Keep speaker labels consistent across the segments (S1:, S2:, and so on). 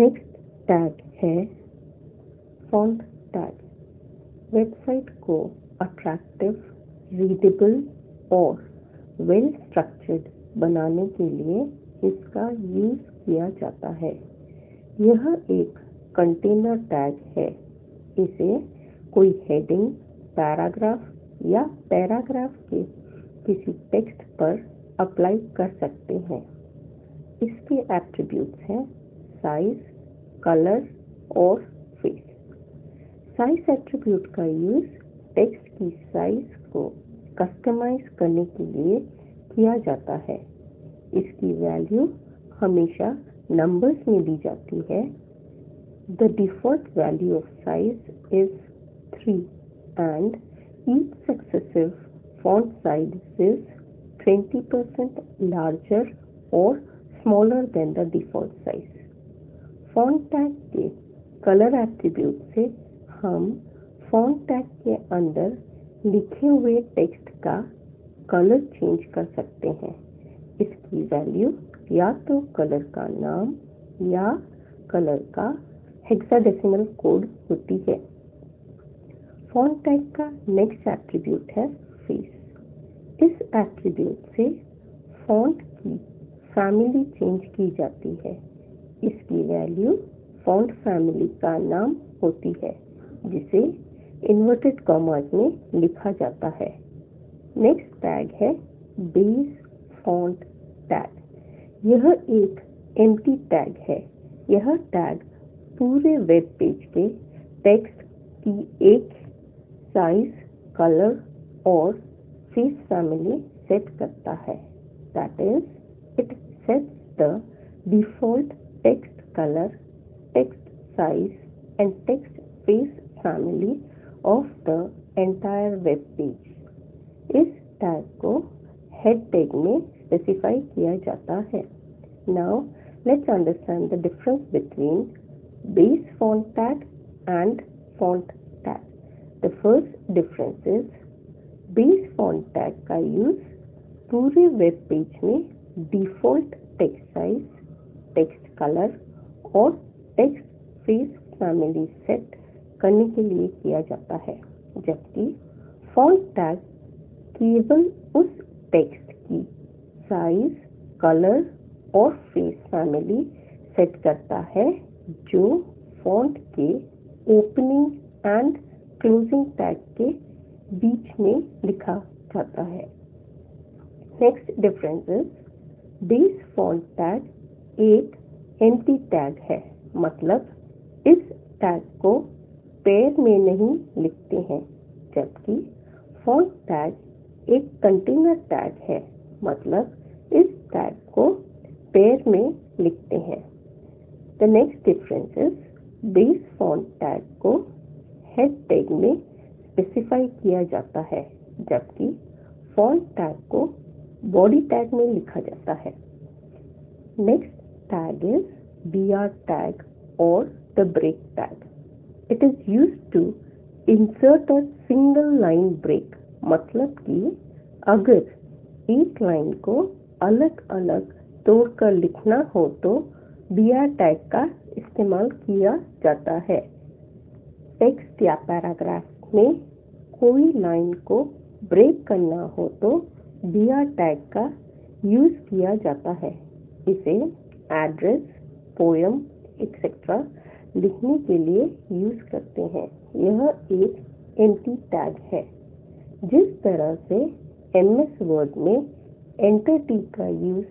S1: Next tag है font tag. Website को attractive, readable और वेल स्ट्रक्चर्ड बनाने के लिए इसका यूज़ किया जाता है। यह एक कंटेनर टैग है। इसे कोई हेडिंग, पैराग्राफ या पैराग्राफ के किसी टेक्स्ट पर अप्लाई कर सकते हैं। इसके एट्रीब्यूट्स हैं साइज, कलर और फेस। साइज एट्रीब्यूट का यूज़ टेक्स्ट की साइज को कस्टमाइज करने के लिए किया जाता है। इसकी वैल्यू हमेशा नंबर्स में दी जाती है। The default value of size is 3 and each successive font size is 20% larger or smaller than the default size. Font tag के कलर एट्रीब्यूट से हम फॉन्ट टैग के अंदर लिखे हुए टेक्स्ट का कलर चेंज कर सकते हैं। इसकी वैल्यू या तो कलर का नाम या कलर का हेक्साडेसिमल कोड होती है। फॉन्ट टैग का नेक्स्ट एट्रीब्यूट है फेस। इस एट्रीब्यूट से फॉन्ट की फैमिली चेंज की जाती है। इसकी वैल्यू फॉन्ट फैमिली का नाम होती है जिसे इन्वर्टेड कॉमास में लिखा जाता है। नेक्स्ट टैग है बेस फॉन्ट टैग। यह एक एम्प्टी टैग है। यह टैग पूरे वेब पेज के टेक्स्ट की एक साइज, कलर और फेस फैमिली सेट करता है। That is, it sets the default text colour, text size and text face family of the entire web page. इस टैग को हेड टैग में स्पेसिफाई किया जाता है। Now let's understand the difference between base font tag and font tag. The first difference is base font tag का use पूरे web page में default text size, text colour और text face family set करने के लिए किया जाता है, जबकि फॉन्ट टैग केवल उस टेक्स्ट की साइज, कलर और फेस फैमिली सेट करता है जो फॉन्ट के ओपनिंग एंड क्लोजिंग टैग के बीच में लिखा जाता है। Next difference is base font tag एक एम्प्टी टैग है, मतलब इस टैग को पेयर में नहीं लिखते हैं, जबकि फॉन्ट टैग एक कंटेनर टैग है, मतलब इस टैग को पेयर में लिखते हैं। The next difference is base font tag को हेड टैग में स्पेसिफाई किया जाता है, जबकि फॉन्ट टैग को बॉडी टैग में लिखा जाता है। Next tag is BR tag और the break tag. It is used to insert a single line break, मतलब कि अगर एक लाइन को अलग अलग तोड़कर लिखना हो तो BR टैग का इस्तेमाल किया जाता है। टेक्स्ट या पैराग्राफ में कोई लाइन को ब्रेक करना हो तो BR टैग का यूज़ किया जाता है। इसे एड्रेस, पोयम एक्सेट्रा लिखने के लिए यूज़ करते हैं। यह एक एम्प्टी टैग है। जिस तरह से MS वर्ड में एंटर टी का यूज़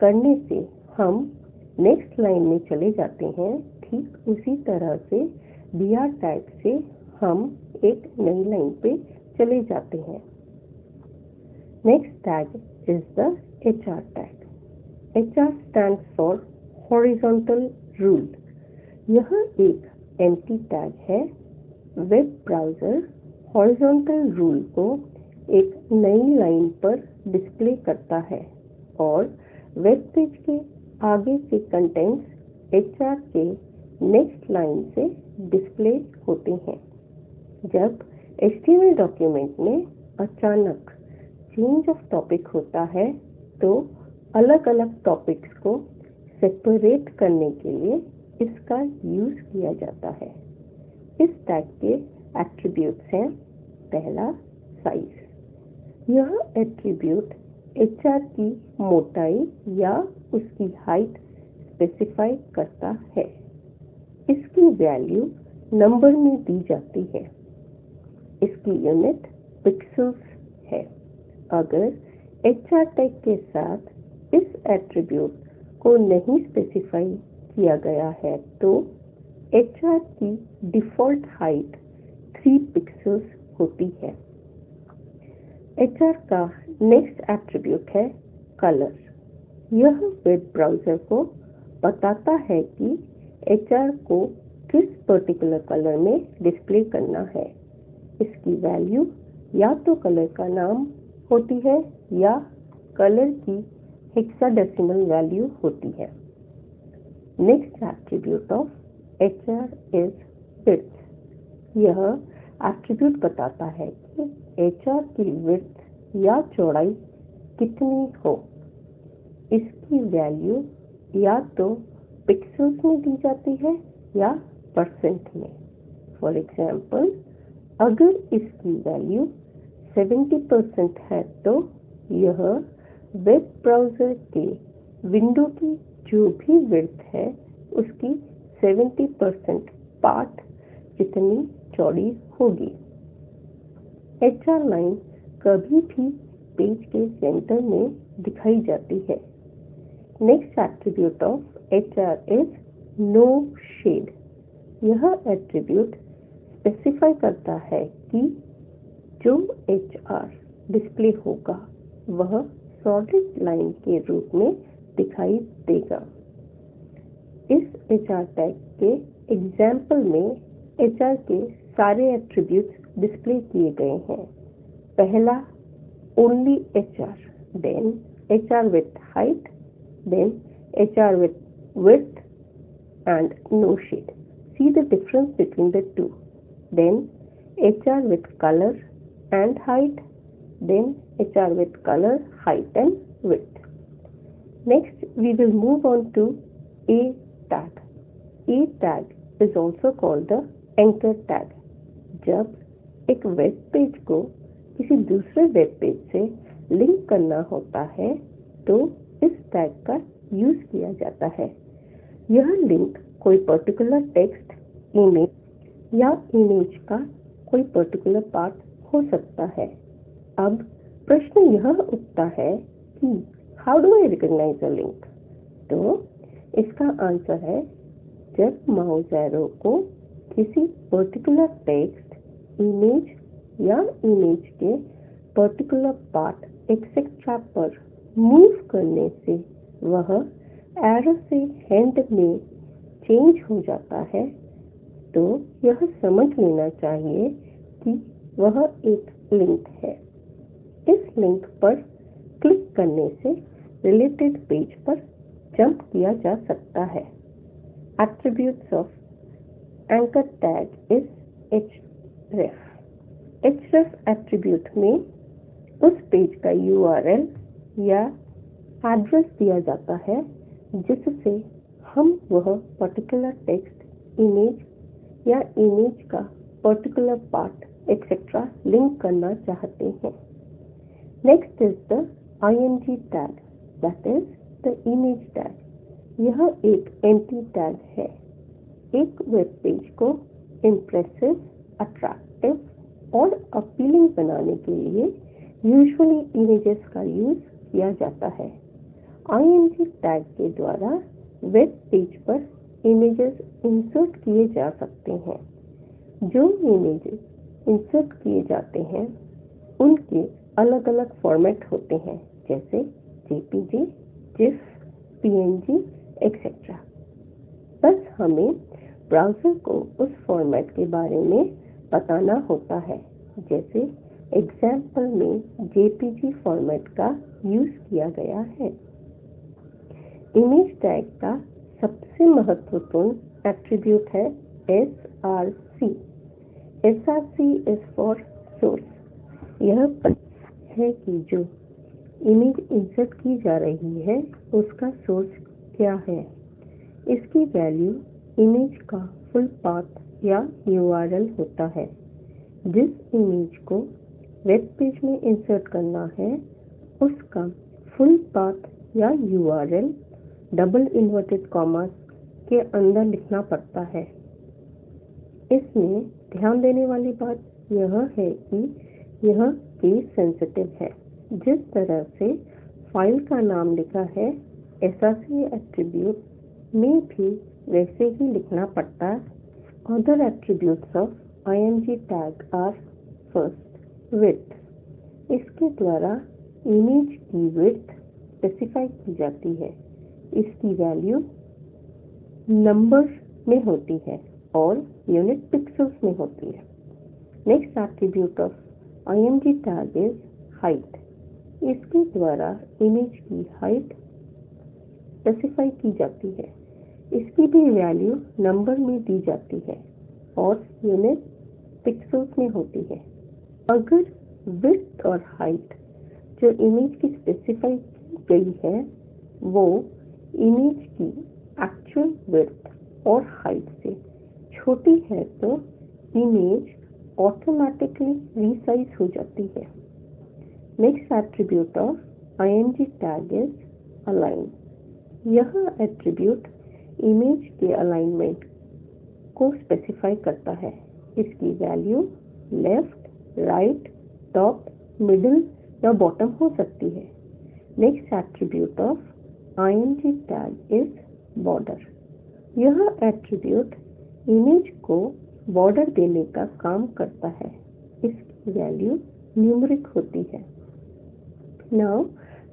S1: करने से हम नेक्स्ट लाइन में चले जाते हैं, ठीक उसी तरह से BR टैग से हम एक नई लाइन पे चले जाते हैं। Next tag is the HR tag. HR stands for horizontal rule. यह एक एम्प्टी टैग है। वेब ब्राउज़र हॉरिजॉन्टल रूल को एक नई लाइन पर डिस्प्ले करता है और वेब पेज के आगे के कंटेंट्स HR के नेक्स्ट लाइन से डिस्प्ले होते हैं। जब HTML डॉक्यूमेंट में अचानक चेंज ऑफ टॉपिक होता है तो अलग अलग टॉपिक्स को सेपरेट करने के लिए इसका यूज किया जाता है। इस टैग के एट्रीब्यूट्स हैं। पहला, साइज। यह एट्रीब्यूट एचआर की मोटाई या उसकी हाइट स्पेसिफाई करता है। इसकी वैल्यू नंबर में दी जाती है। इसकी यूनिट पिक्सेल्स है। अगर एचआर टैग के साथ इस एट्रीब्यूट को नहीं स्पेसिफाई किया गया है तो एचआर की डिफ़ॉल्ट हाइट 3 पिक्सेल्स होती है। एचआर का नेक्स्ट एट्रीब्यूट है कलर। यह वेब ब्राउज़र को बताता है कि एचआर को किस पर्टिकुलर कलर में डिस्प्ले करना है। इसकी वैल्यू या तो कलर का नाम होती है या कलर की हेक्साडेसिमल वैल्यू होती है। Next attribute of HR is width. यह एट्रीब्यूट बताता है कि एचआर की विड्थ या चौड़ाई कितनी हो। इसकी वैल्यू या तो पिक्सेल्स में दी जाती है या परसेंट में। फॉर एग्जाम्पल, अगर इसकी वैल्यू 70% है तो यह वेब ब्राउज़र के विंडो की जो भी विड्थ है उसकी 70% पार्ट जितनी चौड़ी होगी। एचआर लाइन कभी भी पेज के सेंटर में दिखाई जाती है। Next attribute of HR is no shade. यह एट्रीब्यूट स्पेसिफाई करता है कि जो एचआर डिस्प्ले होगा वह सॉलिड लाइन के रूप में दिखाई देगा। इस एचआर टैग के एग्जाम्पल में एचआर के सारे एट्रीब्यूट्स डिस्प्ले किए गए हैं। पहला, only HR, then HR with height, then HR with width and no shade. See the difference between the two. Then HR with color and height, then HR with color, height and width. Next we will move on to A tag. A tag is also called the anchor tag. जब एक web page को किसी दूसरे web page से link करना होता है तो इस टैग का यूज किया जाता है। यह लिंक कोई पर्टिकुलर टेक्स्ट, इमेज या इमेज का कोई पर्टिकुलर पार्ट हो सकता है। अब प्रश्न यह उठता है कि how do I recognise a link? तो इसका आंसर है, जब माउस एरो को किसी पर्टिकुलर टेक्स्ट, इमेज या इमेज के पर्टिकुलर पार्ट एक्सेट्रा पर मूव करने से वह एरो से हैंड में चेंज हो जाता है तो यह समझ लेना चाहिए कि वह एक लिंक है। इस लिंक पर क्लिक करने से रिलेटेड पेज पर जंप किया जा सकता है। Attributes of anchor tag is href। href attribute में उस पेज का URL या एड्रेस दिया जाता है जिससे हम वह पर्टिकुलर टेक्स्ट, इमेज या इमेज का पर्टिकुलर पार्ट एक्सेट्रा लिंक करना चाहते हैं। Next is the img tag, that is the image tag. यह एक एम्प्टी टैग है। एक वेब पेज को इम्प्रेसिव, अट्रैक्टिव और अपीलिंग बनाने के लिए यूजुअली इमेजेस का यूज किया जाता है। img टैग के द्वारा वेब पेज पर इमेजेस इंसर्ट किए जा सकते हैं। जो इमेजेस इंसर्ट किए जाते हैं उनके अलग अलग फॉर्मेट होते हैं, जैसे जेपीजी, जिफ, पीएनजी एक्सेट्रा। बस हमें ब्राउज़र को उस फॉर्मेट के बारे में बताना होता है। जैसे एग्जाम्पल में जेपीजी फॉर्मेट का यूज किया गया है। इमेज टैग का सबसे महत्वपूर्ण एट्रीब्यूट है src। src is for source. यह है कि जो इमेज इंसर्ट की जा रही है उसका सोर्स क्या है। इसकी वैल्यू इमेज का फुल पाथ या URL होता है। जिस इमेज को वेब पेज में इंसर्ट करना है उसका फुल पाथ या URL डबल इन्वर्टेड कॉमास के अंदर लिखना पड़ता है। इसमें ध्यान देने वाली बात यह है कि यह केस सेंसिटिव है। जिस तरह से फाइल का नाम लिखा है ऐसा से एट्रीब्यूट में भी वैसे ही लिखना पड़ता है। Other attributes of img tag are first width. इसके द्वारा इमेज की विड्थ स्पेसिफाई की जाती है। इसकी वैल्यू नंबर्स में होती है और यूनिट पिक्सेल्स में होती है। Next attribute of img tag is height. इसके द्वारा इमेज की हाइट स्पेसिफाई की जाती है। इसकी भी वैल्यू नंबर में दी जाती है और यूनिट पिक्सेल्स में होती है। अगर विड्थ और हाइट जो इमेज की स्पेसिफाई की गई है वो इमेज की एक्चुअल विड्थ और हाइट से छोटी है तो इमेज ऑटोमेटिकली रीसाइज हो जाती है। Next attribute of img tag is align. यह एट्रीब्यूट इमेज के अलाइनमेंट को स्पेसिफाई करता है। इसकी value left, right, top, middle या बॉटम हो सकती है। Next attribute of img tag is border. यह एट्रीब्यूट इमेज को बॉर्डर देने का काम करता है। इसकी वैल्यू न्यूमेरिक होती है। Now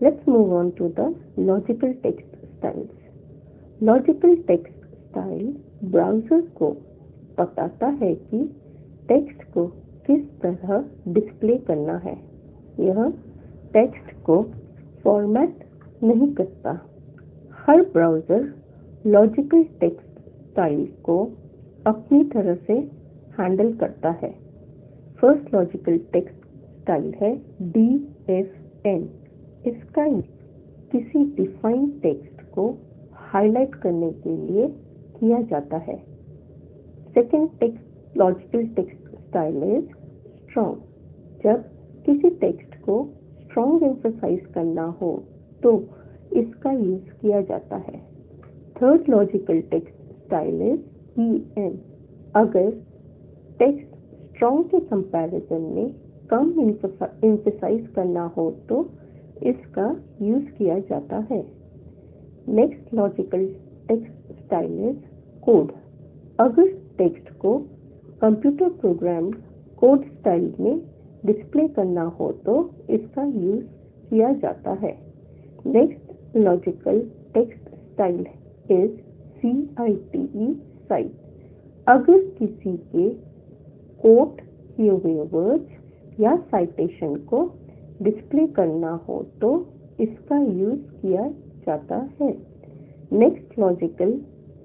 S1: let's move on to the logical text styles. Logical text style browser को बताता है कि टेक्स्ट को किस तरह डिस्प्ले करना है। यह टेक्स्ट को फॉर्मेट नहीं करता। हर ब्राउज़र लॉजिकल टेक्स्ट स्टाइल को अपनी तरह से हैंडल करता है। फर्स्ट लॉजिकल टेक्स्ट स्टाइल है DFN। इसका किसी डिफाइंड टेक्स्ट को हाईलाइट करने के लिए किया जाता है। Second logical text style is strong. जब किसी टेक्स्ट को स्ट्रॉन्ग एम्फसाइज करना हो तो इसका यूज किया जाता है। Third logical text style is EN। अगर टेक्स्ट स्ट्रॉन्ग के कंपैरिजन में कम एम्फसाइज करना हो तो इसका यूज किया जाता है। Next logical text style is code. अगर टेक्स्ट को कंप्यूटर प्रोग्राम कोड स्टाइल में डिस्प्ले करना हो तो इसका यूज किया जाता है। Next logical text style is CITE site. अगर किसी के कोट किए हुए वर्ड्स या साइटेशन को डिस्प्ले करना हो तो इसका यूज किया जाता है। Next logical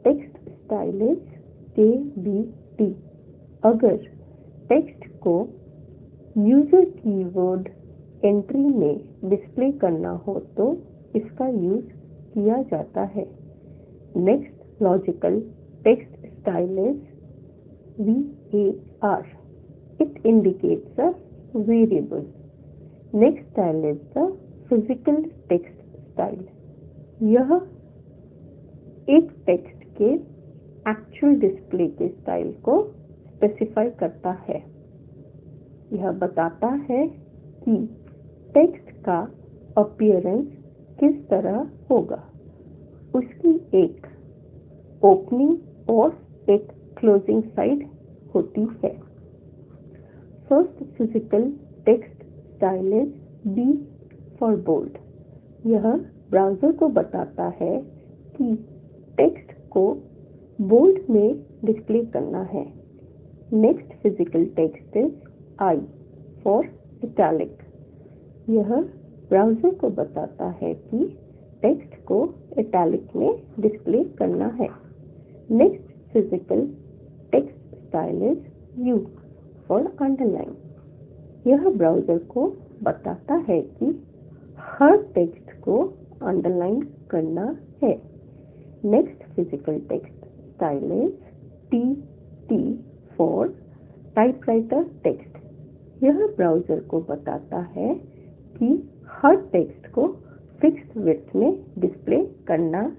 S1: text style is KBT। अगर टेक्स्ट को यूजर कीवर्ड एंट्री में डिस्प्ले करना हो तो इसका यूज किया जाता है। Next logical text style is VAR। It indicates a variable. Next style is the physical text style. यह एक टेक्स्ट के एक्चुअल डिस्प्ले के स्टाइल को स्पेसिफाई करता है। यह बताता है कि टेक्स्ट का अपीयरेंस किस तरह होगा। उसकी एक ओपनिंग और एक क्लोजिंग साइड होती है। First physical text style is B for bold. यह ब्राउज़र को बताता है कि टेक्स्ट को बोल्ड में डिस्प्ले करना है। Next physical text is I for italic. यह ब्राउज़र को बताता है कि टेक्स्ट को इटैलिक में डिस्प्ले करना है। Next physical text style is U for underline. यह ब्राउज़र को बताता है कि हर टेक्स्ट को अंडरलाइन करना है। Next physical text style is TT for typewriter text. यह ब्राउज़र को बताता है कि हर टेक्स्ट को फिक्स्ड विड्थ में डिस्प्ले करना है।